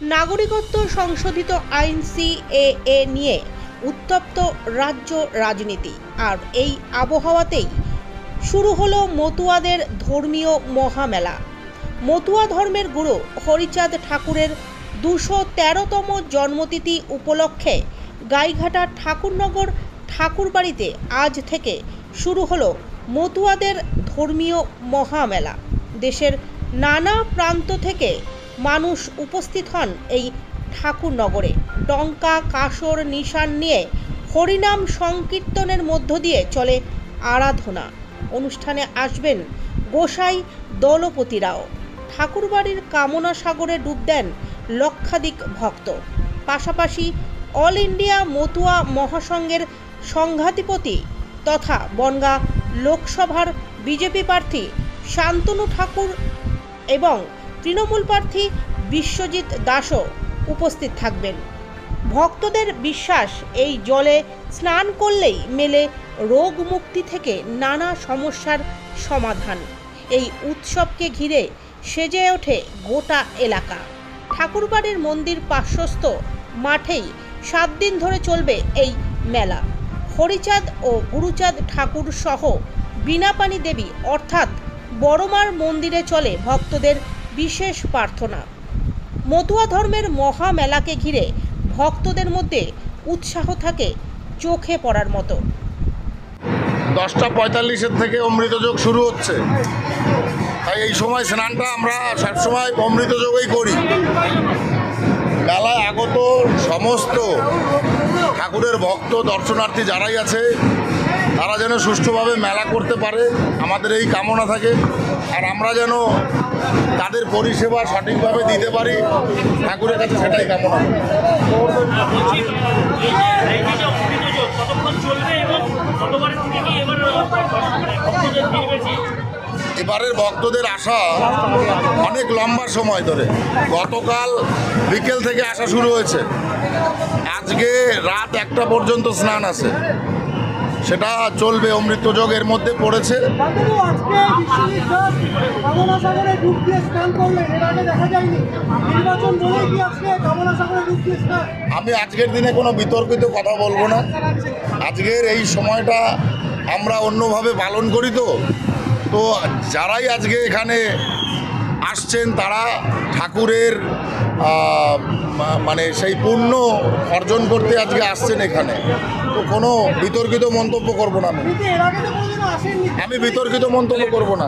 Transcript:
নাগরিকত্ব সংশোধিত আইন সিএএ নিয়ে উত্তপ্ত রাজ্য রাজনীতি। আর এই আবহাওয়াতেই শুরু হলো মতুয়াদের ধর্মীয় মহামেলা। মতুয়া ধর্মের গুরু হরিচাঁদ ঠাকুরের 213তম জন্মতিথি উপলক্ষে গাইঘাটা ঠাকুরনগর ঠাকুরবাড়িতে আজ থেকে শুরু হলো মতুয়াদের ধর্মীয় মহামেলা। দেশের নানা প্রান্ত থেকে মানুষ উপস্থিত হন এই ঠাকুরনগরে। টঙ্কা, কাসর, নিশান নিয়ে হরিনাম সংকীর্তনের মধ্য দিয়ে চলে আরাধনা। অনুষ্ঠানে আসবেন গোসাই দলপতিরাও। ঠাকুরবাড়ির কামনা সাগরে ডুব দেন লক্ষাধিক ভক্ত। পাশাপাশি অল ইন্ডিয়া মতুয়া মহাসংঘের সংঘাধিপতি তথা বনগাঁ লোকসভার বিজেপি প্রার্থী শান্তনু ঠাকুর এবং তৃণমূল প্রার্থী বিশ্বজিৎ দাসও উপস্থিত থাকবেন। ভক্তদের বিশ্বাস, এই জলে স্নান করলেই মেলে রোগ মুক্তি থেকে নানা সমস্যার সমাধান। এই উৎসবকে ঘিরে সেজে ওঠে গোটা এলাকা। ঠাকুরবাড়ির মন্দির পার্শ্বস্থ মাঠেই 7 দিন ধরে চলবে এই মেলা। হরিচাঁদ ও গুরুচাঁদ ঠাকুর সহ বীণাপাণি দেবী অর্থাৎ বড়মার মন্দিরে চলে ভক্তদের বিশেষ প্রার্থনা। মতুয়া ধর্মের মহামেলাকে ঘিরে ভক্তদের মধ্যে উৎসাহ থাকে চোখে পড়ার মতো। 10:45 থেকে অমৃতযোগ শুরু হচ্ছে, তাই এই সময় স্নানটা আমরা সবসময় অমৃতযোগেই করি। মেলায় আগত সমস্ত ঠাকুরের ভক্ত দর্শনার্থী যারাই আছে তারা যেন সুষ্ঠুভাবে মেলা করতে পারে, আমাদের এই কামনা থাকে। আর আমরা যেন তাদের পরিষেবা সঠিকভাবে দিতে পারি, ঠাকুরের কাছে সেটাই কামনা। এবারের ভক্তদের আসা অনেক লম্বা সময় ধরে, গতকাল বিকেল থেকে আসা শুরু হয়েছে। আজকে রাত 1টা পর্যন্ত স্নান আছে, সেটা চলবে। অমৃতযোগের মধ্যে পড়েছে। আমি আজকের দিনে কোনো বিতর্কিত কথা বলবো না। আজকের এই সময়টা আমরা অন্যভাবে পালন করি, তো যারাই আজকে এখানে আসছেন তারা ঠাকুরের মানে সেই পুণ্য অর্জন করতে আজকে আসছেন এখানে। তো কোনো বিতর্কিত মন্তব্য করব না। আমি বিতর্কিত মন্তব্য করব না।